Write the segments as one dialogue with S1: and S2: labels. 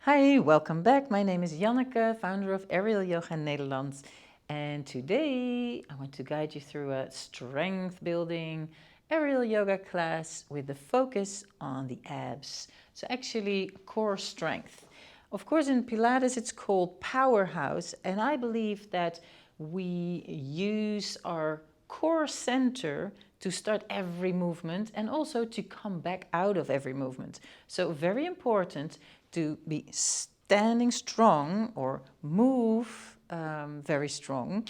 S1: Hi, welcome back. My name is Janneke, founder of Aerial Yoga in Nederland. And today I want to guide you through a strength building aerial yoga class with the focus on the abs. So actually core strength. Of course, in Pilates it's called powerhouse, and I believe that we use our core center to start every movement and also to come back out of every movement. So very important to be standing strong or move very strong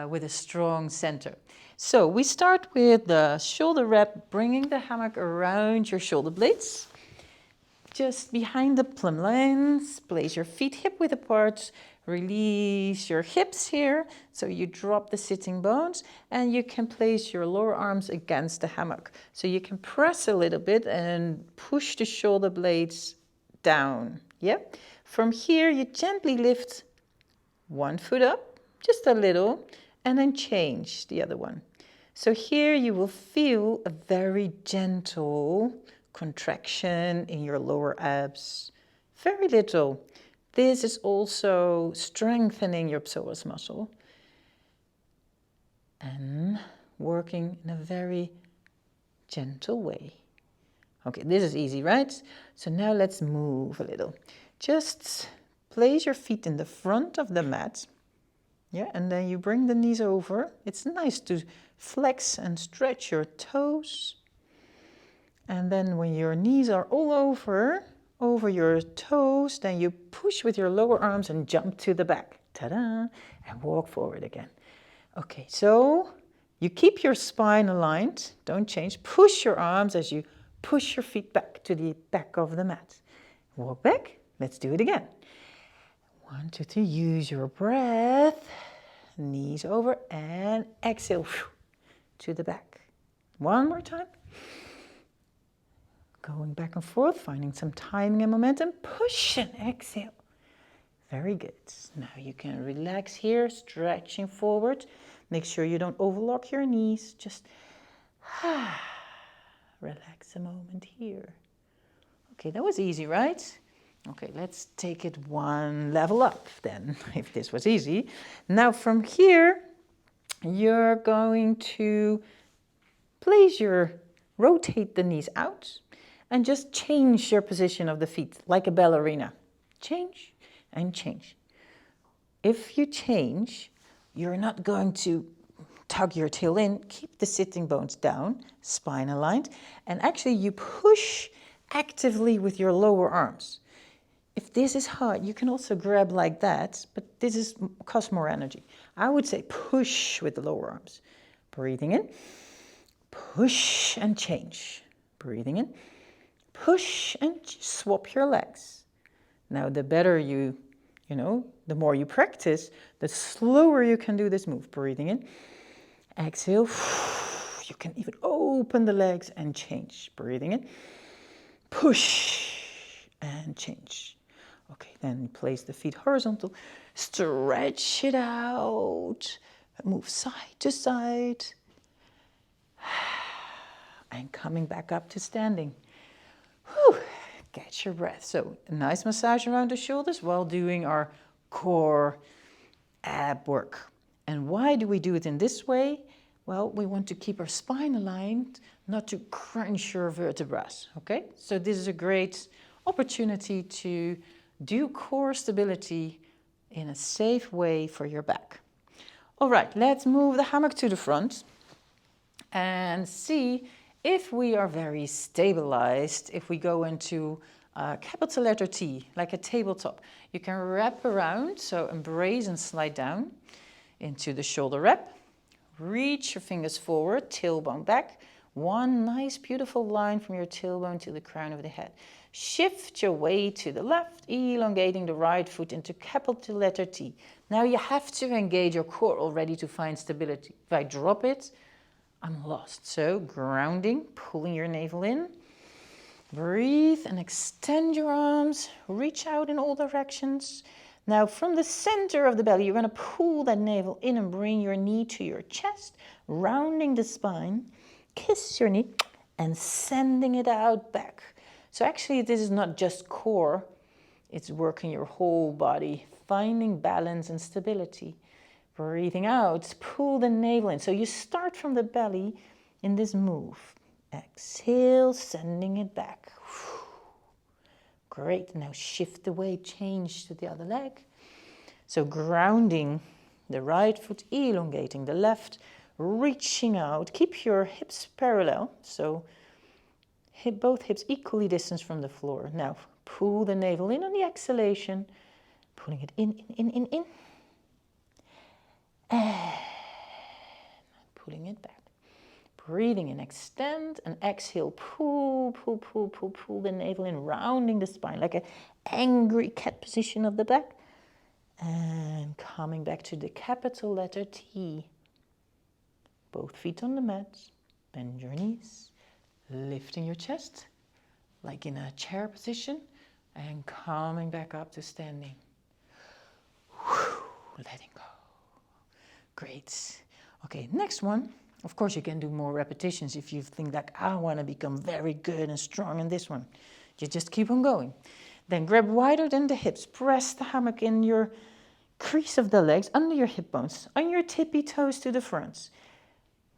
S1: with a strong center. So we start with the shoulder wrap, bringing the hammock around your shoulder blades. Just behind the plumb lines, place your feet hip width apart, release your hips here, so you drop the sitting bones, and you can place your lower arms against the hammock. So you can press a little bit and push the shoulder blades down. Yeah? From here, you gently lift one foot up, just a little, and then change the other one. So here you will feel a very gentle contraction in your lower abs. Very little. This is also strengthening your psoas muscle and working in a very gentle way. Okay, this is easy, right? So now let's move a little. Just place your feet in the front of the mat. Yeah, and then you bring the knees over. It's nice to flex and stretch your toes. And then when your knees are all over your toes, then you push with your lower arms and jump to the back. Ta-da! And walk forward again. Okay, so you keep your spine aligned. Don't change. Push your arms as you push your feet back to the back of the mat. Walk back. Let's do it again. 1, 2, 3. Use your breath. Knees over and exhale to the back. One more time. Going back and forth, finding some timing and momentum. Push and exhale. Very good. Now you can relax here, stretching forward. Make sure you don't overlock your knees. Just relax a moment here. Okay, that was easy, right? Okay, let's take it one level up then, if this was easy. Now from here, you're going to rotate the knees out and just change your position of the feet like a ballerina. Change and change. If you change, you're not going to tug your tail in, keep the sitting bones down, spine aligned, and actually you push actively with your lower arms. If this is hard, you can also grab like that, but this costs more energy. I would say push with the lower arms. Breathing in, push and change. Breathing in, push and swap your legs. Now the better the more you practice, the slower you can do this move. Breathing in, exhale. You can even open the legs and change. Breathing in, push and change. Okay, then place the feet horizontal, stretch it out, move side to side, and coming back up to standing. Whew. Catch your breath. So a nice massage around the shoulders while doing our core ab work. And why do we do it in this way? Well, we want to keep our spine aligned, not to crunch your vertebrae, okay? So this is a great opportunity to do core stability in a safe way for your back. All right, let's move the hammock to the front and see if we are very stabilized, if we go into capital letter T, like a tabletop. You can wrap around, so embrace and slide down into the shoulder wrap. Reach your fingers forward, tailbone back. One nice beautiful line from your tailbone to the crown of the head. Shift your weight to the left, elongating the right foot into capital letter T. Now you have to engage your core already to find stability. If I drop it, I'm lost. So grounding, pulling your navel in. Breathe and extend your arms. Reach out in all directions. Now from the center of the belly, you're going to pull that navel in and bring your knee to your chest, rounding the spine. Kiss your knee and sending it out back. So actually this is not just core, It's working your whole body, finding balance and stability. Breathing out, pull the navel in. So you start from the belly in this move. Exhale, sending it back. Great. Now shift the weight, change to the other leg. So grounding the right foot, elongating the left, reaching out. Keep your hips parallel. So both hips equally distanced from the floor. Now pull the navel in on the exhalation, pulling it in. And pulling it back. Breathing in, extend, and exhale, pull the navel in, rounding the spine like an angry cat position of the back. And coming back to the capital letter T. Both feet on the mat, bend your knees, lifting your chest like in a chair position, and coming back up to standing. Letting go. Great. Okay, next one. Of course, you can do more repetitions if you think like, I want to become very good and strong in this one. You just keep on going. Then grab wider than the hips. Press the hammock in your crease of the legs, under your hip bones, on your tippy toes to the front.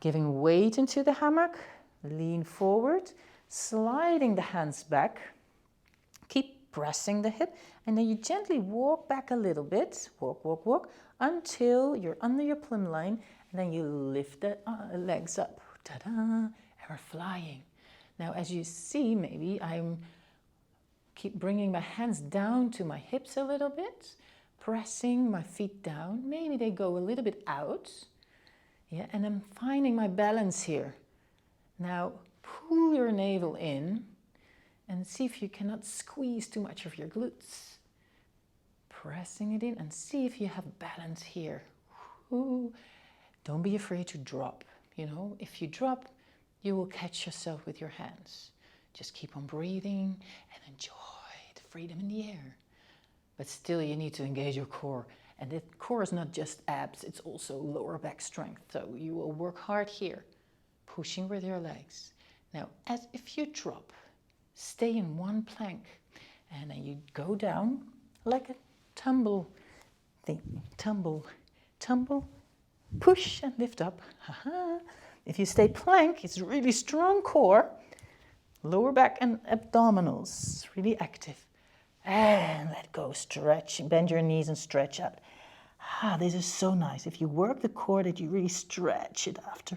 S1: Giving weight into the hammock. Lean forward, sliding the hands back. Keep pressing the hip, and then you gently walk back a little bit. Walk, until you're under your plumb line. And then you lift the legs up. Ta-da! And we're flying. Now, as you see, maybe I'm keep bringing my hands down to my hips a little bit, pressing my feet down. Maybe they go a little bit out. Yeah, and I'm finding my balance here. Now, pull your navel in and see if you cannot squeeze too much of your glutes. Pressing it in and see if you have balance here. Ooh. Don't be afraid to drop. You know, if you drop, you will catch yourself with your hands. Just keep on breathing and enjoy the freedom in the air. But still, you need to engage your core. And the core is not just abs, it's also lower back strength. So you will work hard here, pushing with your legs. Now, as if you drop, stay in one plank. And then you go down like a tumble thing. Tumble. Push and lift up. If you stay plank, it's really strong core. Lower back and abdominals, really active. And let go, stretch. Bend your knees and stretch out. This is so nice. If you work the core, that you really stretch it after.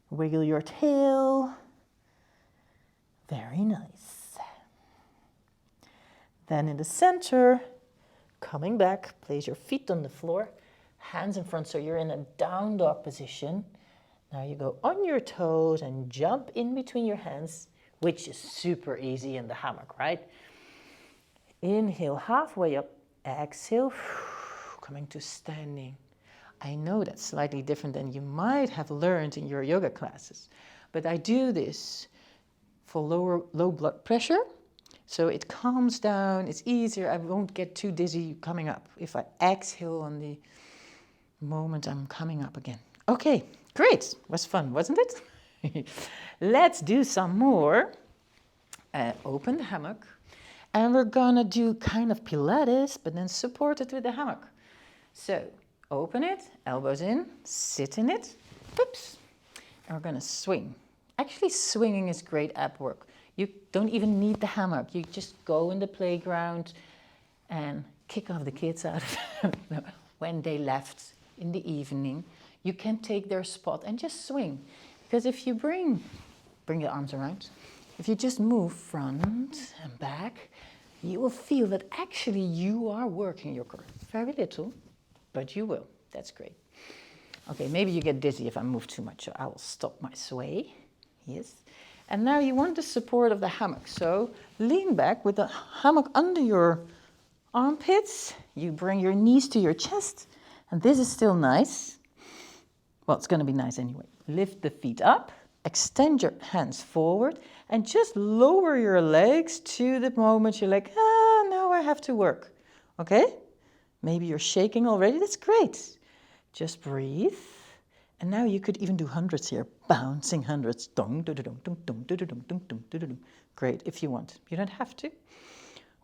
S1: Wiggle your tail. Very nice. Then in the center, coming back, place your feet on the floor. Hands in front, so you're in a down dog position. Now you go on your toes and jump in between your hands, which is super easy in the hammock, right? Inhale, halfway up. Exhale, coming to standing. I know that's slightly different than you might have learned in your yoga classes, but I do this for low blood pressure, so it calms down, it's easier, I won't get too dizzy coming up if I exhale on the moment I'm coming up again. Okay, great. Was fun, wasn't it? Let's do some more. Open the hammock. And we're gonna do kind of Pilates, but then support it with the hammock. So open it, elbows in, sit in it. Oops. And we're gonna swing. Actually, swinging is great ab work. You don't even need the hammock. You just go in the playground and kick off the kids out of when they left in the evening, you can take their spot and just swing. Because if you bring the arms around, if you just move front and back, you will feel that actually you are working your core. Very little, but you will. That's great. Okay, maybe you get dizzy if I move too much, so I will stop my sway. Yes. And now you want the support of the hammock. So lean back with the hammock under your armpits. You bring your knees to your chest. And this is still nice. Well, it's going to be nice anyway. Lift the feet up, extend your hands forward, and just lower your legs to the moment you're like, now I have to work. Okay? Maybe you're shaking already. That's great. Just breathe. And now you could even do hundreds here. Bouncing hundreds. Dong, do, do, dong, dong, dong, do, do, dong, dong, dong, do, do, dong. Great, if you want. You don't have to.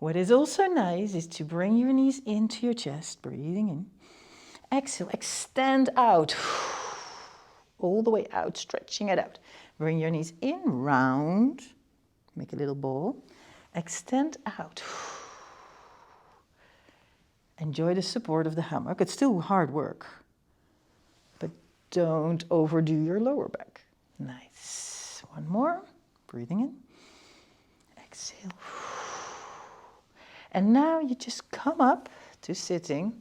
S1: What is also nice is to bring your knees into your chest, breathing in. Exhale, extend out. All the way out, stretching it out. Bring your knees in, round. Make a little ball. Extend out. Enjoy the support of the hammock. It's still hard work, but don't overdo your lower back. Nice. One more. Breathing in. Exhale. And now you just come up to sitting.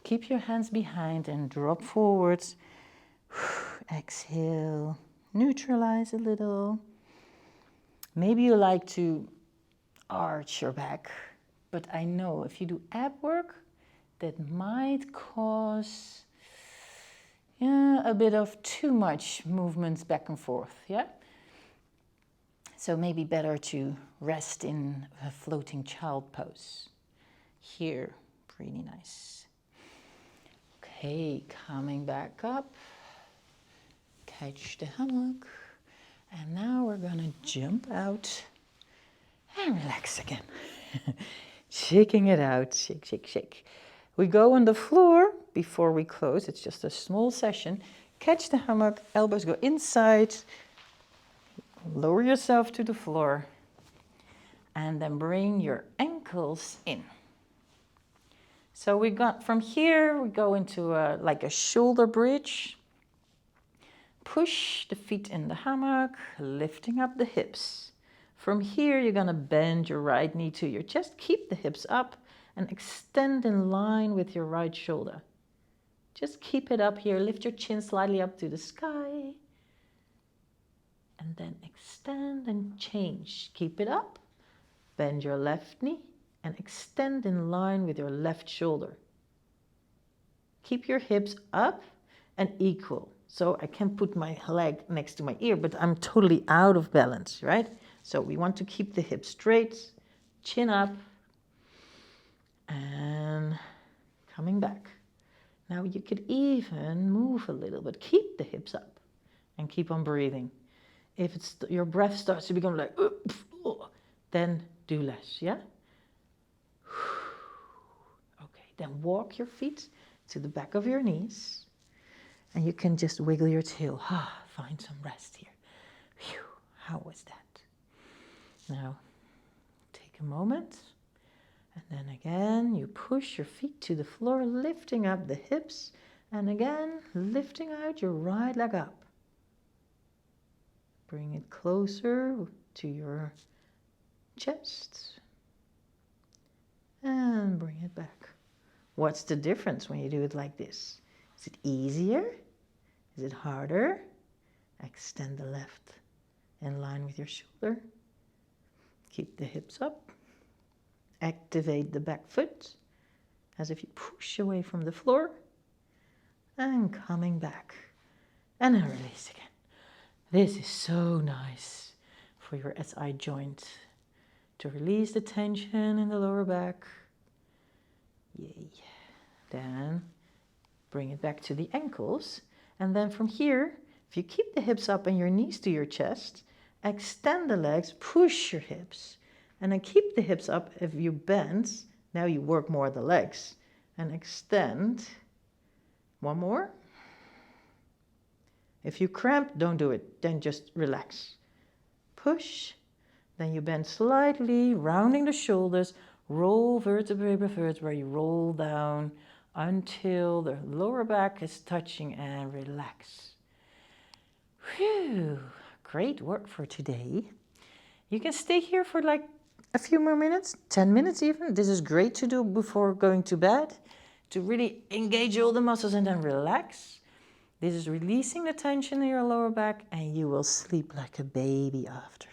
S1: Keep your hands behind and drop forwards. Exhale. Neutralize a little. Maybe you like to arch your back, but I know if you do ab work, that might cause a bit of too much movements back and forth, yeah? So maybe better to rest in a floating child pose. Here, pretty nice. Okay, coming back up. Catch the hammock. And now we're gonna jump out and relax again. Shaking it out, shake, shake, shake. We go on the floor before we close. It's just a small session. Catch the hammock, elbows go inside. Lower yourself to the floor. And then bring your ankles in. So we got from here, we go into like a shoulder bridge. Push the feet in the hammock, lifting up the hips. From here, you're gonna bend your right knee to your chest. Keep the hips up and extend in line with your right shoulder. Just keep it up here. Lift your chin slightly up to the sky. And then extend and change. Keep it up. Bend your left knee and extend in line with your left shoulder. Keep your hips up and equal. So I can put my leg next to my ear, but I'm totally out of balance, right? So we want to keep the hips straight, chin up, and coming back. Now you could even move a little bit. Keep the hips up and keep on breathing. If your breath starts to become like, then do less, yeah? Okay, then walk your feet to the back of your knees. And you can just wiggle your tail. Find some rest here. Whew, how was that? Now, take a moment. And then again, you push your feet to the floor, lifting up the hips. And again, lifting out your right leg up. Bring it closer to your chest. And bring it back. What's the difference when you do it like this? Is it easier? Is it harder? Extend the left in line with your shoulder. Keep the hips up. Activate the back foot as if you push away from the floor. And coming back. And then release again. This is so nice for your SI joint to release the tension in the lower back. Yay. Then bring it back to the ankles. And then from here, if you keep the hips up and your knees to your chest, extend the legs, push your hips. And then keep the hips up. If you bend, now you work more the legs. And extend. One more. If you cramp, don't do it. Then just relax. Push. Then you bend slightly, rounding the shoulders. Roll vertebrae by vertebrae. You roll down until the lower back is touching and relax. Whew, great work for today. You can stay here for like a few more minutes, 10 minutes even. This is great to do before going to bed, to really engage all the muscles and then relax. This is releasing the tension in your lower back and you will sleep like a baby after.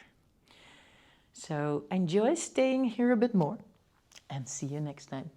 S1: So enjoy staying here a bit more and see you next time.